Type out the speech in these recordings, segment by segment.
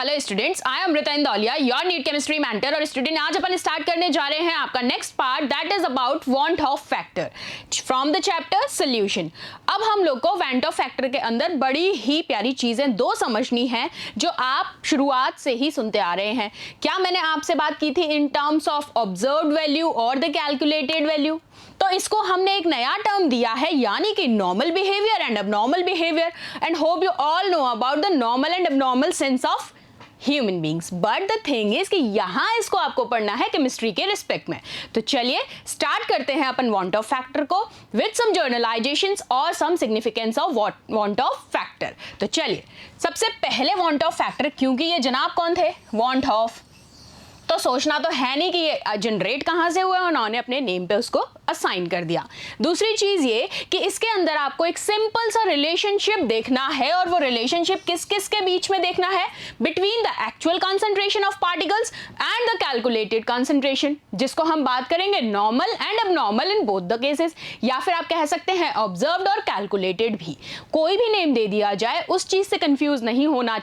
Hello students, I am Amrita Indoliya, your NEET chemistry mentor. और student आज अपन स्टार्ट करने जा रहे हैं आपका next part, that is about van't Hoff factor from the chapter solution. अब हम लोग को वांट ऑफ फैक्टर के अंदर बड़ी ही प्यारी चीजें दो समझनी है जो आप शुरुआत से ही सुनते आ रहे हैं। क्या मैंने आपसे बात की थी in terms of observed value और द कैलकुलेटेड वैल्यू? तो इसको हमने एक नया टर्म दिया है, यानी कि normal behaviour and abnormal behaviour. And hope you all know about the normal and abnormal sense of human beings. But the thing is कि यहां इसको आपको पढ़ना है केमिस्ट्री के रिस्पेक्ट में। तो चलिए स्टार्ट करते हैं अपन वांट ऑफ फैक्टर को विद सम जर्नलाइजेशंस और some significance of van't Hoff factor. तो चलिए सबसे पहले वांट ऑफ फैक्टर, क्योंकि ये जनाब कौन थे, वांट ऑफ, तो सोचना तो है नहीं कि ये जनरेट कहां से हुआ, उन्होंने अपने नेम पे उसको असाइन कर दिया। दूसरी चीज ये कि इसके अंदर आपको एक सिंपल सा रिलेशनशिप देखना है, और वो रिलेशनशिप किस किस के बीच में देखना है, between the actual concentration of particles and the calculated concentration, जिसको हम बात करेंगे normal and abnormal in both the cases, या फिर आप कह सकते हैं ऑब्जर्व्ड और कैलकुलेटेड भी। कोई भी नेम दे दिया जाए, उस चीज से कंफ्यूज नहीं होना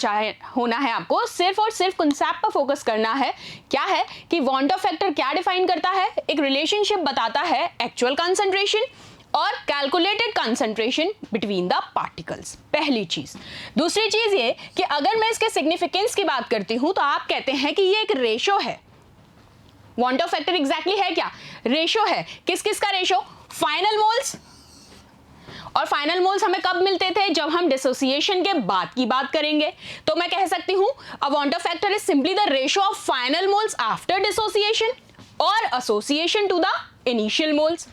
है आपको, सिर्फ और सिर्फ कंसेप्ट पर फोकस करना है। क्या है कि वांट ऑफ फैक्टर क्या डिफाइन करता है, एक रिलेशनशिप बताता है एक्चुअल कंसंट्रेशन और calculated concentration between the particles, पहली चीज। दूसरी चीज ये कि अगर मैं इसके सिग्निफिकेंस की बात करती हूं तो आप कहते हैं कि ये एक रेशो है। वांट ऑफ फैक्टर एग्जैक्टली है क्या, रेशो है। किस किस का रेशो, फाइनल मोल्स, और फाइनल मोल्स हमें कब मिलते थे, जब हम डिसोसिएशन के बाद की बात करेंगे। तो मैं कह सकती हूं a van't Hoff factor is simply the ratio of final moles after dissociation और association to the initial moles.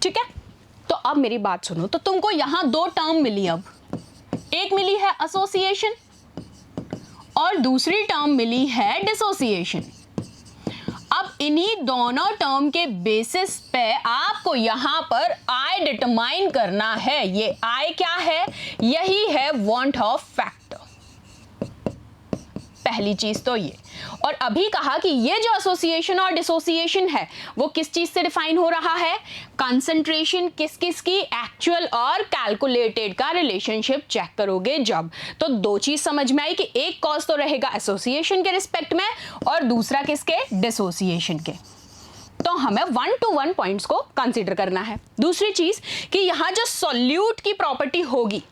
ठीक है, तो अब मेरी बात सुनो। तो तुमको यहां दो टर्म मिली, अब एक मिली है एसोसिएशन और दूसरी टर्म मिली है डिसोसिएशन। अब इन्हीं दोनों टर्म के बेसिस पे आपको यहां पर आई डिटरमाइन करना है। ये आई क्या है, यही है वांट ऑफ फैक्टर, पहली चीज तो ये। और अभी कहा कि ये जो एसोसिएशन और डिसोसिएशन है वो किस चीज से डिफाइन हो रहा है, कंसंट्रेशन किस किस की, एक्चुअल और कैलकुलेटेड का रिलेशनशिप चेक करोगे जब। तो दो चीज समझ में आई कि एक कॉज तो रहेगा एसोसिएशन के रिस्पेक्ट में और दूसरा किसके, डिसोसिएशन के। तो हमें 1 to 1 पॉइंट्स को कंसीडर करना है। दूसरी चीज कि यहां जो सोल्यूट की प्रॉपर्टी होगी,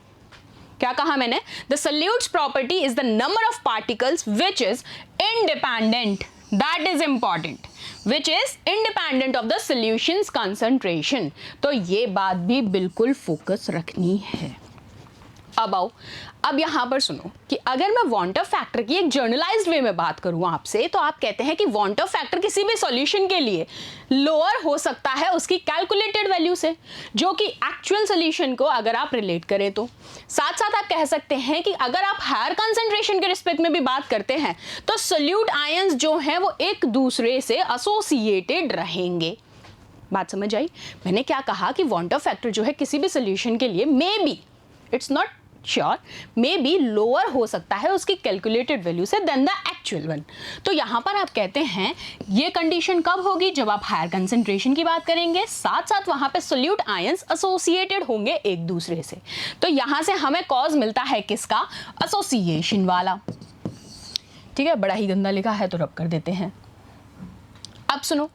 क्या कहा मैंने, the solutes property is the number of particles which is independent, that is important, which is independent of the solutions concentration. तो ये बात भी बिल्कुल फोकस रखनी है। अब आओ, अब यहां पर सुनो कि अगर मैं वांट ऑफ फैक्टर की एक जर्नलाइज्ड वे में बात करूं आपसे, तो आप कहते हैं कि वांट ऑफ फैक्टर किसी भी सॉल्यूशन के लिए लोअर हो सकता है उसकी कैलकुलेटेड वैल्यू से, जो कि एक्चुअल सॉल्यूशन को अगर आप रिलेट करें तो। साथ साथ आप कह सकते हैं कि अगर आप हायर कंसंट्रेशन के रिस्पेक्ट में भी बात करते हैं तो सोल्यूट आयंस जो हैं वो एक दूसरे से एसोसिएटेड रहेंगे। बात समझ आई? मैंने क्या कहा कि वांट ऑफ फैक्टर जो है किसी भी सॉल्यूशन के लिए may be, it's not sure, may be lower हो सकता है उसकी कैलकुलेटेड वैल्यू से देन द एक्चुअल वन। तो यहां पर आप कहते हैं ये कंडीशन कब होगी, जब आप हायर कंसंट्रेशन की बात करेंगे, साथ साथ वहां पे सोल्यूट आयंस एसोसिएटेड होंगे एक दूसरे से। तो यहां से हमें कॉज मिलता है किसका, एसोसिएशन वाला। ठीक है, बड़ा ही गंदा लिखा है तो रब कर देते हैं। अब सुनो,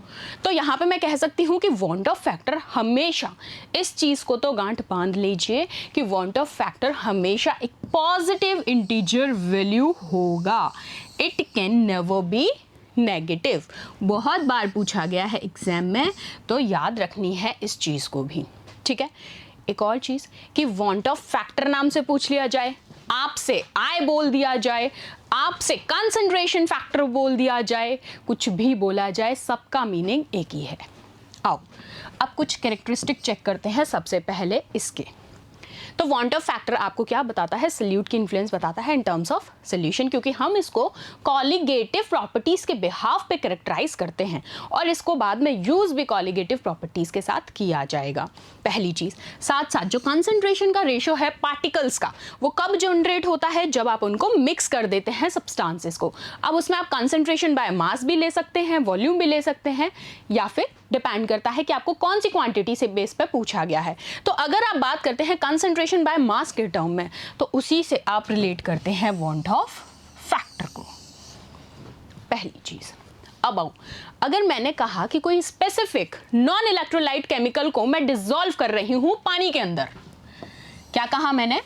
तो यहां पे मैं कह सकती हूं कि वांट ऑफ फैक्टर हमेशा, इस चीज को तो गांठ बांध लीजिए कि वांट ऑफ फैक्टर हमेशा एक पॉजिटिव इंटीजर वैल्यू होगा। It can never be negative. बहुत बार पूछा गया है एग्जाम में, तो याद रखनी है इस चीज को भी। ठीक है, एक और चीज कि वांट ऑफ फैक्टर नाम से पूछ लिया जाए, आपसे आई बोल दिया जाए, आपसे कंसंट्रेशन फैक्टर बोल दिया जाए, कुछ भी बोला जाए, सबका मीनिंग एक ही है। आओ अब कुछ कैरेक्टरिस्टिक चेक करते हैं सबसे पहले इसके। तो वांट ऑफ फैक्टर आपको क्या बताता है, सोल्यूट की इन्फ्लुएंस बताता है इन टर्म्स ऑफ सोल्यूशन, क्योंकि हम इसको कॉलिगेटिव प्रॉपर्टीज के बिहाफ पे कैरेक्टराइज करते हैं और इसको बाद में यूज भी कॉलिगेटिव प्रॉपर्टीज के साथ किया जाएगा, पहली चीज। साथ साथ जो कंसंट्रेशन का रेशो है पार्टिकल्स का, वो कब जनरेट होता है, जब आप उनको मिक्स कर देते हैं सब्सटेंसेस को। अब उसमें आप कंसंट्रेशन बाय मास भी ले सकते हैं, वॉल्यूम भी ले सकते हैं, या फिर डिपेंड करता है कि आपको कौन सी क्वांटिटी से बेस पे पूछा गया है। तो अगर आप बात करते हैं कंसंट्रेशन बाय मास के टर्म में, तो उसी से आप रिलेट करते हैं वांट ऑफ फैक्टर को, पहली चीज। अब अगर मैंने कहा कि कोई स्पेसिफिक नॉन इलेक्ट्रोलाइट केमिकल को मैं डिसॉल्व कर रही हूं पानी के अंदर, क्या कहा मैंने,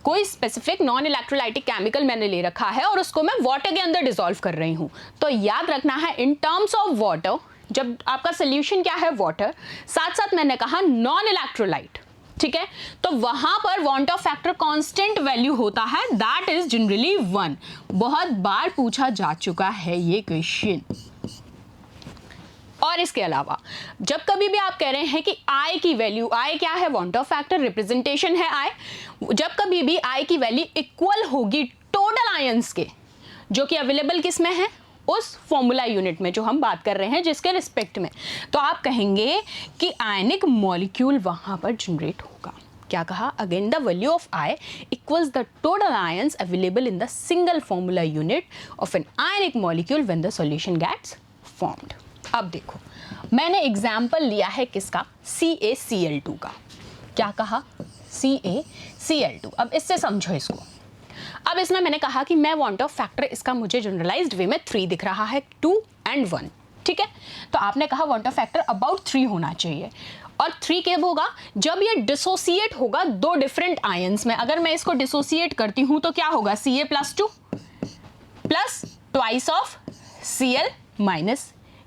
कोई स्पेसिफिक नॉन इलेक्ट्रोलाइटिक केमिकल मैंने ले रखा है और उसको मैं वाटर के अंदर डिसॉल्व कर रही हूं, तो याद रखना है इन टर्म्स ऑफ वाटर, जब आपका सोल्यूशन क्या है वाटर, साथ साथ मैंने कहा नॉन इलेक्ट्रोलाइट, ठीक है, तो वहां पर want Hoff factor constant value होता है, दैट इज जनरली 1। बहुत बार पूछा जा चुका है ये क्वेश्चन। और इसके अलावा जब कभी भी आप कह रहे हैं कि I की वैल्यू, I क्या है, वांट ऑफ फैक्टर रिप्रेजेंटेशन है I, जब कभी भी I की वैल्यू इक्वल होगी टोटल आयंस के, जो कि अवेलेबल किस में है, उस फॉर्मूला यूनिट में जो हम बात कर रहे हैं जिसके रिस्पेक्ट में, तो आप कहेंगे कि आयनिक मॉलिक्यूल वहां पर जनरेट होगा। क्या कहा, again the value of I equals the total ions available in the single formula unit of an ionic molecule when the solution gets formed. अब देखो, मैंने एग्जाम्पल लिया है किसका, CaCl2 का। क्या कहा, CaCl2। अब इससे समझो इसको। अब इसमें मैंने कहा कि मैं वांट ऑफ फैक्टर इसका मुझे जनरलाइज्ड वे में 3 दिख रहा है, 2 and 1, ठीक है। तो आपने कहा वांट ऑफ फैक्टर अबाउट 3 होना चाहिए, और 3 कब होगा, जब ये डिसोसिएट होगा 2 डिफरेंट आयंस में। अगर मैं इसको डिसोसिएट करती हूं तो क्या होगा, Ca+2 plus twice of Cl-,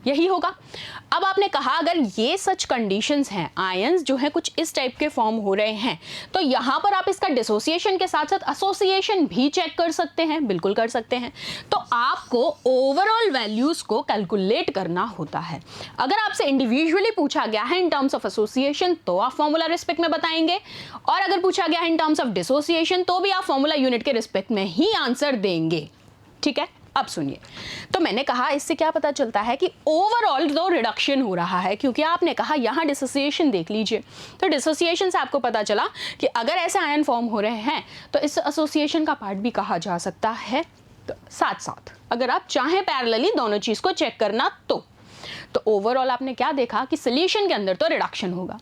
यही होगा। अब आपने कहा अगर ये सच कंडीशंस हैं, आयंस जो है कुछ इस टाइप के फॉर्म हो रहे हैं, तो यहां पर आप इसका डिसोसिएशन के साथ साथ एसोसिएशन भी चेक कर सकते हैं, बिल्कुल कर सकते हैं। तो आपको ओवरऑल वैल्यूज को कैलकुलेट करना होता है। अगर आपसे इंडिविजुअली पूछा गया है इन टर्म्स ऑफ एसोसिएशन तो आप फॉर्मूला रिस्पेक्ट में बताएंगे, और अगर पूछा गया है इन टर्म्स ऑफ डिसोसिएशन तो भी आप फॉर्मूला यूनिट के रिस्पेक्ट में ही आंसर देंगे, ठीक है। अब सुनिए, तो मैंने कहा इससे क्या पता चलता है कि ओवरऑल दो रिडक्शन हो रहा है, क्योंकि आपने कहा यहां डिसोसिएशन देख लीजिए, तो डिसोसिएशन से आपको पता चला कि अगर ऐसे आयन फॉर्म हो रहे हैं तो इस एसोसिएशन का पार्ट भी कहा जा सकता है। तो साथ साथ अगर आप चाहें पैरेलली दोनों चीज को चेक करना तो ओवरऑल आपने क्या देखा कि सोल्यूशन के अंदर तो रिडक्शन होगा।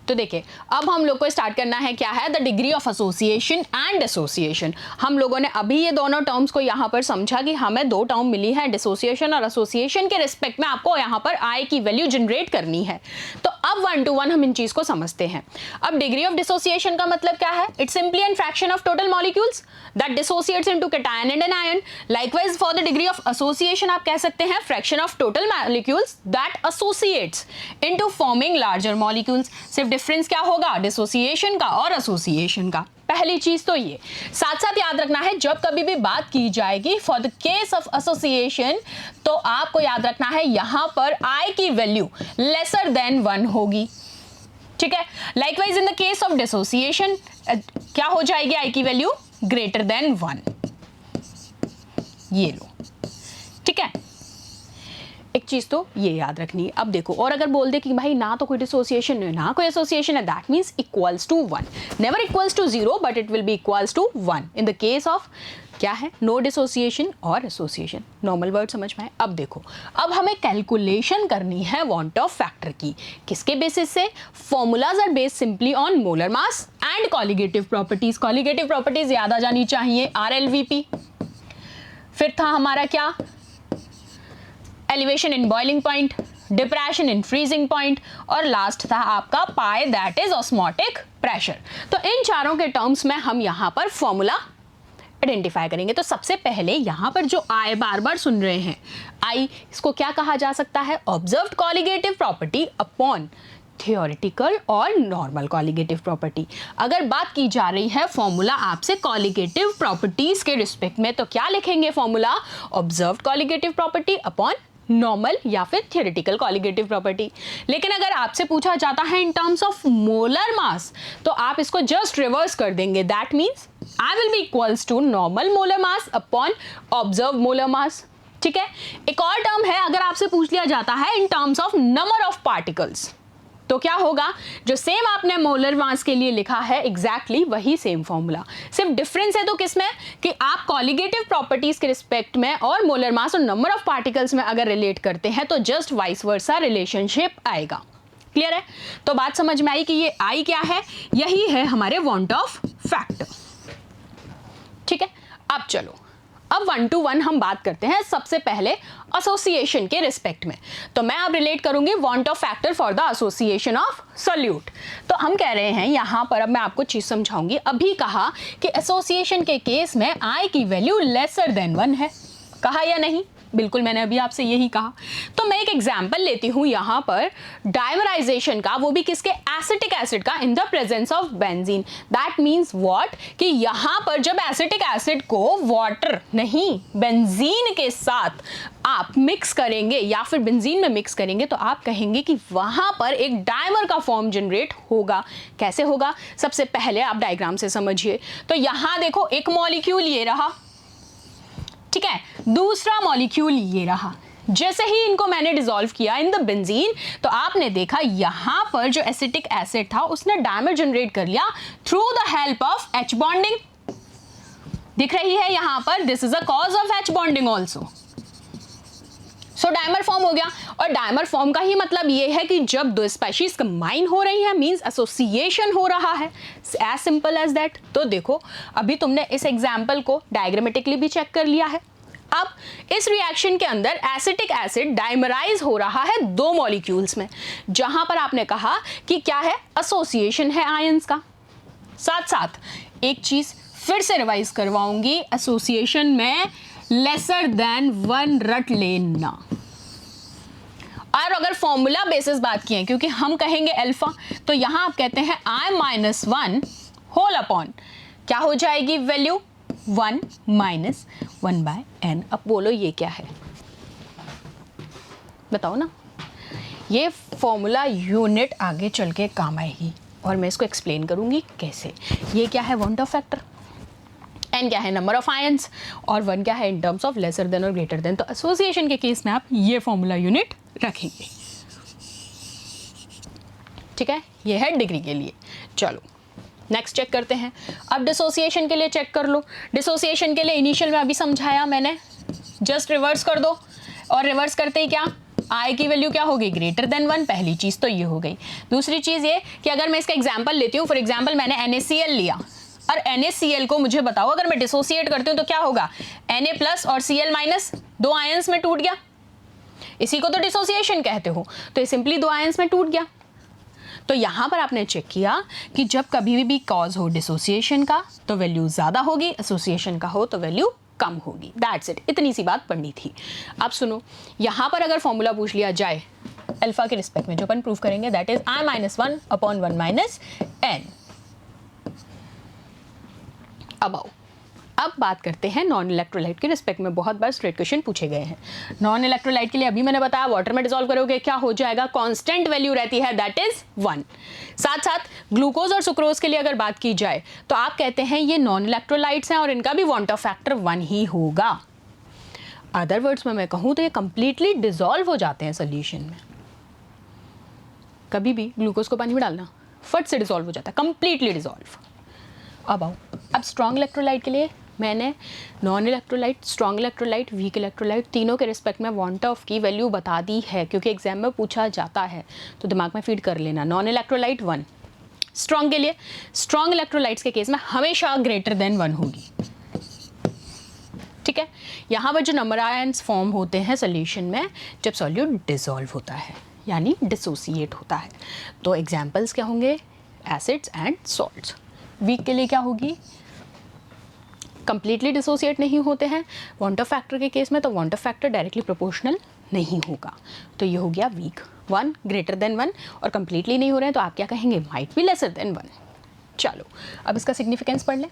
तो देखिए, अब हम लोग को स्टार्ट करना है क्या है, the degree of association and dissociation. हम लोगों ने अभी ये दोनों टर्म्स को यहाँ पर समझा कि हमें 2 टर्म मिली है, डिसोसिएशन और एसोसिएशन के रिस्पेक्ट में आपको यहाँ पर I की वैल्यू जनरेट करनी है। तो अब 1 to 1 हम इन चीज को समझते हैं। अब डिग्री ऑफ डिसोसिएशन का मतलब क्या है, it's simply an fraction of total molecules that dissociates into cation and anion. Likewise for the degree of association आप कह सकते हैं fraction of total molecules that associates into forming larger molecules. सिर्फ difference क्या होगा, dissociation का और association का। पहली चीज तो ये, साथ साथ याद रखना है जब कभी भी बात की जाएगी for the case of association तो आपको याद रखना है यहां पर I की वैल्यू लेसर देन 1 होगी, ठीक है। Likewise in the case of dissociation क्या हो जाएगी, I की वैल्यू ग्रेटर देन 1। ये लो, ठीक है। एक चीज तो ये याद रखनी है। अब देखो, और अगर बोल दे कि भाई ना तो कोई डिसोसिएशन है ना कोई एसोसिएशन है, that means equals to 1, never equals to 0 but it will be equals to 1 in the case of क्या है, नो डिसोसिएशन और एसोसिएशन। नॉर्मल वर्ड समझ में आए। अब देखो, अब हमें कैलकुलेशन करनी है वांट ऑफ फैक्टर की, किसके बेसिस से, formulas are based simply on molar mass and colligative properties. Colligative properties याद आ जानी चाहिए, RLVP, फिर था हमारा क्या, elevation in boiling point, depression in freezing point, और लास्ट था आपका pi that is osmotic pressure. तो इन चारों के टर्म्स में हम यहां पर फॉर्मूला आइडेंटिफाई करेंगे। तो सबसे पहले यहां पर जो I बार बार सुन रहे हैं, I इसको क्या कहा जा सकता है, observed colligative property upon theoretical और नॉर्मल कॉलिगेटिव प्रॉपर्टी। अगर बात की जा रही है फॉर्मूला आपसे कॉलिगेटिव प्रॉपर्टीज के रिस्पेक्ट में, तो क्या लिखेंगे formula, observed colligative property upon normal या फिर थियोरेटिकल कॉलिगेटिव प्रॉपर्टी। लेकिन अगर आपसे पूछा जाता है in terms of molar mass तो आप इसको जस्ट रिवर्स कर देंगे, that means I will be equals to normal molar mass upon observe molar mass, ठीक है। एक और टर्म है, अगर आपसे पूछ लिया जाता है in terms of number of particles, तो क्या होगा, जो सेम आपने मोलर मास के लिए लिखा है एग्जैक्टली वही सेम फॉर्मूला, सिर्फ डिफरेंस है तो किसमें कि आप कॉलिगेटिव प्रॉपर्टीज के रिस्पेक्ट में और मोलर मास और नंबर ऑफ पार्टिकल्स में अगर रिलेट करते हैं तो जस्ट वाइस वर्सा रिलेशनशिप आएगा। क्लियर है? तो बात समझ में आई कि ये आई क्या है, यही है हमारे वांट ऑफ फैक्टर। ठीक है, अब चलो अब 1 to 1 हम बात करते हैं सबसे पहले एसोसिएशन के रिस्पेक्ट में। तो मैं अब रिलेट करूंगी want Hoff factor for the association of solute. तो हम कह रहे हैं यहां पर, अब मैं आपको चीज समझाऊंगी। अभी कहा कि एसोसिएशन के केस में आई की वैल्यू लेसर देन 1 है, कहा या नहीं? बिल्कुल, मैंने अभी आपसे यही कहा। तो मैं एक एग्जांपल लेती हूं यहां पर डाइमराइजेशन का, वो भी किसके, एसिटिक एसिड का in the presence of benzene. That means what कि यहां पर जब एसिटिक एसिड को वाटर नहीं बेंजीन के साथ आप मिक्स करेंगे या फिर बेंजीन में मिक्स करेंगे तो आप कहेंगे कि वहां पर एक डाइमर का फॉर्म जनरेट होगा। कैसे होगा, सबसे पहले आप डायग्राम से समझिए। तो यहां देखो एक मॉलिक्यूल ये रहा, ठीक है, दूसरा मॉलिक्यूल ये रहा। जैसे ही इनको मैंने डिसॉल्व किया इन द बेंजीन तो आपने देखा यहां पर जो एसिटिक एसिड था उसने डायमर जनरेट कर लिया through the help of H bonding. दिख रही है यहां पर, this is a cause of H bonding also. So dimer form हो गया। और डायमर फॉर्म का ही मतलब ये है कि जब दो स्पीशीज कंबाइन हो रही है मींस एसोसिएशन हो रहा है, एज सिंपल एज दैट। तो देखो अभी तुमने इस एग्जांपल को डायग्रामेटिकली भी चेक कर लिया है। अब इस रिएक्शन के अंदर एसिटिक एसिड डाइमराइज हो रहा है दो मॉलिक्यूल्स में, जहां पर आपने कहा कि क्या है, एसोसिएशन है आयंस का। साथ साथ एक चीज फिर से रिवाइज करवाऊंगी, एसोसिएशन में लेसर देन 1 रट लेना। और अगर फॉर्मूला बेसिस बात की है, क्योंकि हम कहेंगे अल्फा, तो यहां आप कहते हैं I-1 होल अपॉन क्या हो जाएगी वैल्यू 1 माइनस 1/n। अब बोलो ये क्या है, बताओ ना। ये फॉर्मूला यूनिट आगे चल के काम आएगी और मैं इसको एक्सप्लेन करूंगी कैसे। ये क्या है, वांट ऑफ फैक्टर, n क्या है, नंबर ऑफ आयंस, और 1 क्या है in terms of lesser than और ग्रेटर देन। तो एसोसिएशन के केस में आप ये फॉर्मूला यूनिट रखेंगे। ठीक है, ये है डिग्री के लिए। चलो नेक्स्ट चेक करते हैं। अब डिसोसिएशन के लिए चेक कर लो। डिसोसिएशन के लिए इनिशियल में अभी समझाया मैंने, जस्ट रिवर्स कर दो। और रिवर्स करते ही क्या, आई की वैल्यू क्या होगी, ग्रेटर देन 1। पहली चीज तो ये हो गई। दूसरी चीज ये कि अगर मैं इसका एग्जांपल लेती हूँ, फॉर एग्जांपल मैंने NaCl लिया और NaCl को मुझे बताओ अगर मैं डिसोसिएट करती हूँ तो क्या होगा, Na प्लस और Cl माइनस, दो आयंस में टूट गया। इसी को तो डिसोसिएशन कहते हो। तो ये सिंपली दो आयंस में टूट गया। तो यहां पर आपने चेक किया कि जब कभी भी कॉज हो डिसोसिएशन का तो वैल्यू ज्यादा होगी, एसोसिएशन का हो तो वैल्यू कम होगी। दैट्स इट, इतनी सी बात पढ़नी थी। अब सुनो, यहां पर अगर फॉर्मूला पूछ लिया जाए अल्फा के रिस्पेक्ट में, जो अपन प्रूव करेंगे that is I-1 upon 1 minus n। अब आओ, अब बात करते हैं नॉन इलेक्ट्रोलाइट के रिस्पेक्ट में। बहुत बार स्ट्रेट क्वेश्चन पूछे गए हैं। नॉन इलेक्ट्रोलाइट के लिए अभी मैंने बताया वाटर में डिसॉल्व करोगे क्या हो जाएगा, कांस्टेंट वैल्यू रहती है दैट इज 1। साथ साथ ग्लूकोज और सुक्रोज के लिए अगर बात की जाए तो आप कहते हैं ये नॉन इलेक्ट्रोलाइट्स हैं और इनका भी वांट ऑफ फैक्टर 1 ही होगा। अदर वर्ड्स में मैं कहूँ तो ये कंप्लीटली डिसॉल्व हो जाते हैं सोल्यूशन में। कभी भी ग्लूकोज को पानी में डालना फट से डिसॉल्व हो जाता है, कंप्लीटली डिसॉल्व। अब आओ, अब स्ट्रॉन्ग इलेक्ट्रोलाइट के लिए मैंने non electrolyte, strong electrolyte, weak electrolyte तीनों के रिस्पेक्ट में वांट ऑफ की वैल्यू बता दी है, क्योंकि एग्जाम में पूछा जाता है तो दिमाग में फीड कर लेना। नॉन इलेक्ट्रोलाइट 1, स्ट्रॉन्ग के लिए, स्ट्रॉन्ग इलेक्ट्रोलाइट्स के केस में हमेशा ग्रेटर देन 1 होगी। ठीक है, यहाँ पर जो नंबर आयंस फॉर्म होते हैं सोल्यूशन में जब सॉल्यूट डिसॉल्व होता है यानी डिसोसिएट होता है। तो एग्जाम्पल्स क्या होंगे, एसिड्स एंड सॉल्ट्स। वीक के लिए क्या होगी, कंप्लीटली डिसोसिएट नहीं होते हैं। वांट ऑफ फैक्टर के केस में तो want Hoff factor directly proportional नहीं होगा। तो ये हो गया वीक, 1 ग्रेटर देन 1, और कंप्लीटली नहीं हो रहे हैं तो आप क्या कहेंगे, माइट बी लेसर देन 1। चलो अब इसका सिग्निफिकेंस पढ़ लें।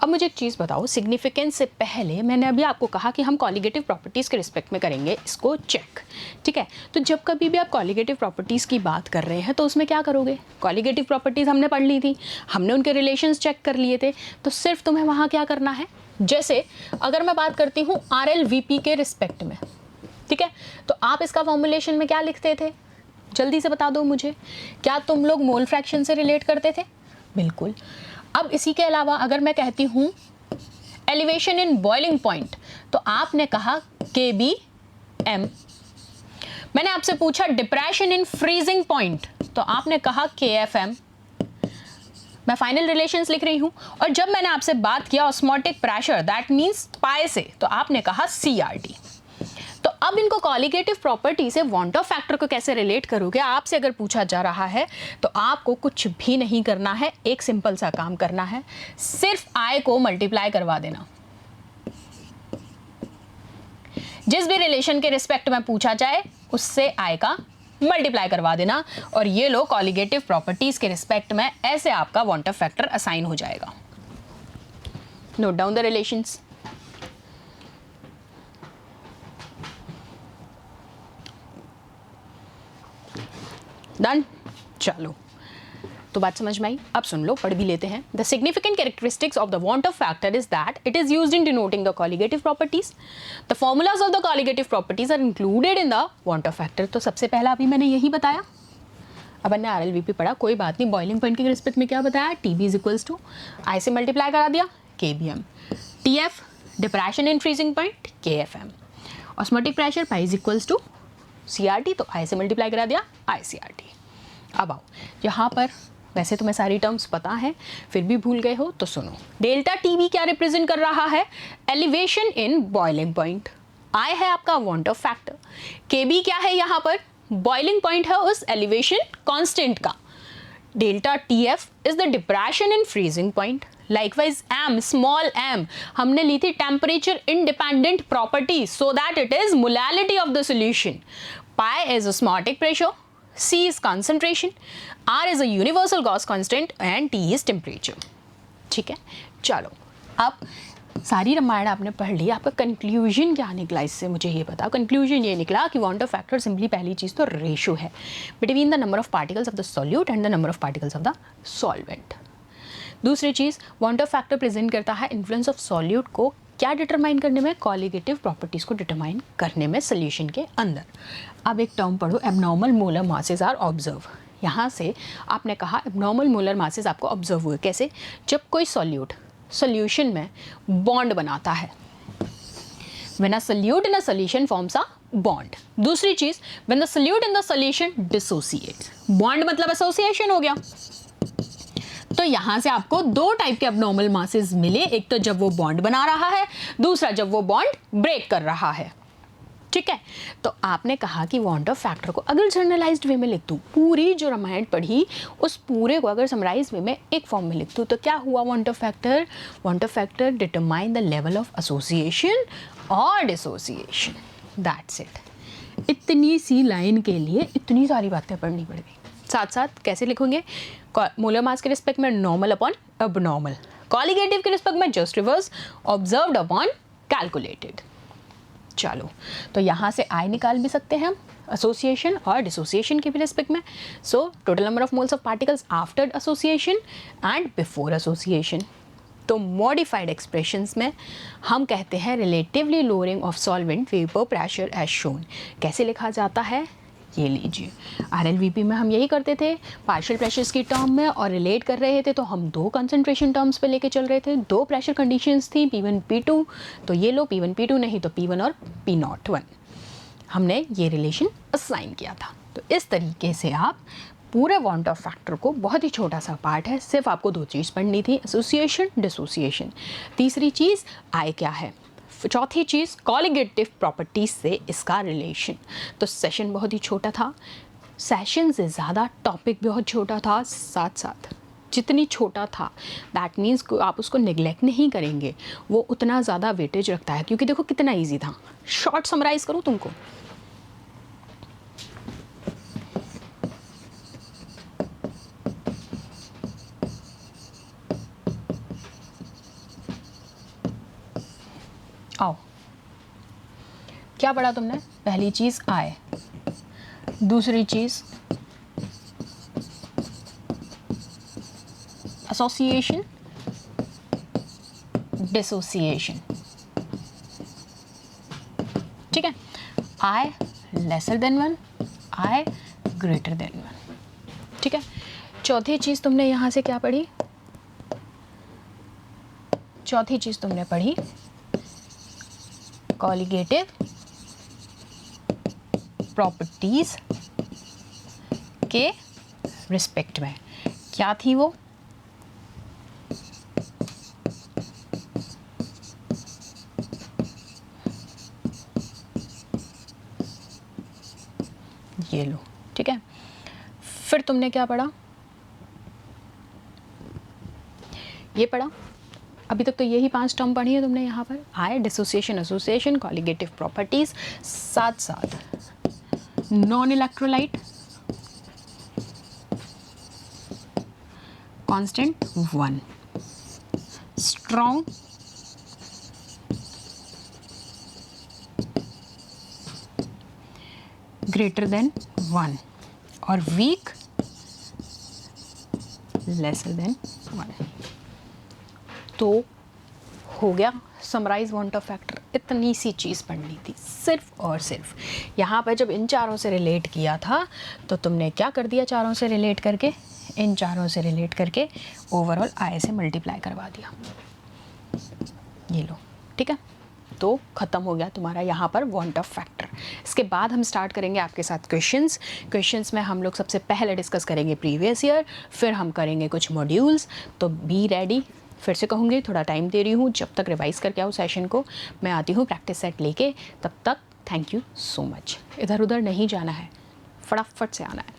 अब मुझे एक चीज़ बताओ, सिग्निफिकेंस से पहले मैंने अभी आपको कहा कि हम कॉलिगेटिव प्रॉपर्टीज़ के रिस्पेक्ट में करेंगे इसको चेक। ठीक है, तो जब कभी भी आप कॉलिगेटिव प्रॉपर्टीज़ की बात कर रहे हैं तो उसमें क्या करोगे, कॉलिगेटिव प्रॉपर्टीज़ हमने पढ़ ली थी, हमने उनके रिलेशंस चेक कर लिए थे, तो सिर्फ तुम्हें वहाँ क्या करना है। जैसे अगर मैं बात करती हूँ RLVP के रिस्पेक्ट में, ठीक है, तो आप इसका फॉर्मुलेशन में क्या लिखते थे, जल्दी से बता दो मुझे, क्या तुम लोग मोल फ्रैक्शन से रिलेट करते थे? बिल्कुल। अब इसी के अलावा अगर मैं कहती हूँ एलिवेशन इन बॉइलिंग पॉइंट, तो आपने कहा KBM। मैंने आपसे पूछा डिप्रेशन इन फ्रीजिंग पॉइंट, तो आपने कहा KFM। मैं फाइनल रिलेशंस लिख रही हूं। और जब मैंने आपसे बात किया ऑस्मोटिक प्रेशर, दैट मींस पाए से, तो आपने कहा CRT। तो अब इनको कॉलिगेटिव प्रॉपर्टी से वांट ऑफ फैक्टर को कैसे रिलेट करोगे, आपसे अगर पूछा जा रहा है तो आपको कुछ भी नहीं करना है, एक सिंपल सा काम करना है, सिर्फ I को मल्टीप्लाई करवा देना। जिस भी रिलेशन के रिस्पेक्ट में पूछा जाए उससे I का मल्टीप्लाई करवा देना, और ये लो कॉलिगेटिव प्रॉपर्टीज के रिस्पेक्ट में ऐसे आपका वांट ऑफ फैक्टर असाइन हो जाएगा। Note down the relations. Done. चलो, तो बात समझ में आई। अब सुन लो, पढ़ भी लेते हैं। The significant characteristics of the van't Hoff factor is that it is used in denoting the colligative properties. The formulas of the colligative properties are included in the van't Hoff factor. तो सबसे पहला अभी मैंने यही बताया। अब हमने RLVP पढ़ा, कोई बात नहीं। बॉइलिंग पॉइंट के रिस्पेक्ट में क्या बताया? TB is equals to I से मल्टीप्लाई करा दिया KBM। TF depression in freezing point KFM। Osmotic pressure pi is equals to CRT, तो I से मल्टीप्लाई करा दिया ICRT। अब आओ यहाँ पर, वैसे तुम्हें सारी टर्म्स पता है, फिर भी भूल गए हो तो सुनो। डेल्टा TB क्या रिप्रेजेंट कर रहा है? Elevation in boiling point. I है आपका वांट ऑफ फैक्टर। KB क्या है यहाँ पर? बॉइलिंग पॉइंट है उस एलिवेशन कांस्टेंट का। Delta TF is the depression in freezing point. Likewise M, small m हमने ली थी temperature independent property, so that it is molality of the solution. Pi is osmotic pressure, C is concentration, R is a universal Gauss constant and T is temperature। ठीक है, चलो अब सारी रामायण आपने पढ़ ली, आपका कंक्लूजन क्या निकला इससे मुझे ये बताओ। कंक्लूजन ये निकला कि वांट ऑफ फैक्टर सिंपली पहली चीज़ तो रेशो है between the number of particles of the solute and the number of particles of the solvent. दूसरी चीज़, वांट ऑफ फैक्टर प्रेजेंट करता है इन्फ्लुएंस ऑफ सॉल्यूट को क्या डिटरमाइन करने में? कॉलिगेटिव प्रॉपर्टीज़ को डिटरमाइन करने में सोल्यूशन के अंदर। अब एक टर्म पढ़ो, abnormal molar masses are observe. यहाँ से आपने कहा एबनॉर्मल मोलर मासेस आपको ऑब्जर्व हुए। कैसे? जब कोई सॉल्यूट सोल्यूशन में बॉन्ड बनाता है। When a solute in a solution forms a bond. दूसरी चीज़, when the solute in the solution dissociates. Bond मतलब एसोसिएशन हो गया। तो यहाँ से आपको दो टाइप के एबनॉर्मल मासेस मिले, एक तो जब वो बॉन्ड बना रहा है, दूसरा जब वो बॉन्ड ब्रेक कर रहा है। ठीक है, तो आपने कहा कि वांट ऑफ फैक्टर को अगर जर्नलाइज्ड वे में लिख दूँ, पूरी जो रामायण पढ़ी उस पूरे को अगर समराइज वे में एक फॉर्म में लिख दूँ, तो क्या हुआ want Hoff factor? Want Hoff factor determine the level of association और डिसोसिएशन। That's it. इतनी सी लाइन के लिए इतनी सारी बातें पढ़नी पड़ गई। साथ साथ कैसे लिखोगे? मोलर मास के रिस्पेक्ट में नॉर्मल अपॉन अबनॉर्मल, कॉलिगेटिव के रिस्पेक्ट में just reverse, observed upon calculated. चलो, तो यहाँ से I निकाल भी सकते हैं हम एसोसिएशन और डिसोसिएशन के भी रिस्पेक्ट में। So total number of moles of particles after association and before association. तो मॉडिफाइड एक्सप्रेशंस में हम कहते हैं relatively lowering of solvent vapour pressure as shown. कैसे लिखा जाता है? ये लीजिए, RLVP में हम यही करते थे, पार्शियल प्रेशर्स की टर्म में और रिलेट कर रहे थे, तो हम दो कंसंट्रेशन टर्म्स पे लेके चल रहे थे, दो प्रेशर कंडीशंस थी P1 P2, तो ये लो P1 P2 नहीं तो P1 और P01, हमने ये रिलेशन असाइन किया था। तो इस तरीके से आप पूरे वांट ऑफ फैक्टर को, बहुत ही छोटा सा पार्ट है, सिर्फ आपको दो चीज़ पढ़नी थी, एसोसिएशन डिसोसिएशन। तीसरी चीज़ I क्या है, चौथी चीज़ कॉलिगेटिव प्रॉपर्टीज से इसका रिलेशन। तो सेशन बहुत ही छोटा था, सेशन से ज़्यादा टॉपिक बहुत छोटा था, साथ साथ जितनी छोटा था दैट मीन्स आप उसको निगलेक्ट नहीं करेंगे, वो उतना ज़्यादा वेटेज रखता है। क्योंकि देखो कितना इजी था। शॉर्ट समराइज करूँ तुमको, आओ क्या पढ़ा तुमने? पहली चीज़ I, दूसरी चीज़ एसोसिएशन डिसोसिएशन। ठीक है, I lesser than 1, I greater than 1। ठीक है, चौथी चीज़ तुमने यहाँ से क्या पढ़ी? चौथी चीज़ तुमने पढ़ी कॉलिगेटिव प्रॉपर्टीज के रिस्पेक्ट में। क्या थी वो? ये लो, ठीक है। फिर तुमने क्या पढ़ा? ये पढ़ा। अभी तक तो यही 5 टर्म पढ़ी है तुमने यहाँ पर। आए डिसोसिएशन, एसोसिएशन, कॉलिगेटिव प्रॉपर्टीज, साथ साथ non electrolyte, constant 1, strong, greater than 1 और वीक लेसर देन 1। तो हो गया समराइज वांट ऑफ फैक्टर। इतनी सी चीज़ पढ़नी थी सिर्फ और सिर्फ। यहाँ पर जब इन चारों से रिलेट किया था तो तुमने क्या कर दिया? चारों से रिलेट करके, इन चारों से रिलेट करके ओवरऑल आई से मल्टीप्लाई करवा दिया। ये लो, ठीक है। तो ख़त्म हो गया तुम्हारा यहाँ पर वांट ऑफ फैक्टर। इसके बाद हम स्टार्ट करेंगे आपके साथ क्वेश्चंस में हम लोग सबसे पहले डिस्कस करेंगे प्रीवियस ईयर, फिर हम करेंगे कुछ मॉड्यूल्स। तो बी रेडी। फिर से कहूँगी थोड़ा टाइम दे रही हूँ, जब तक रिवाइज़ करके आओ सेशन को। मैं आती हूँ प्रैक्टिस सेट लेके, तब तक थैंक यू सो मच। इधर उधर नहीं जाना है, फटाफट से आना है।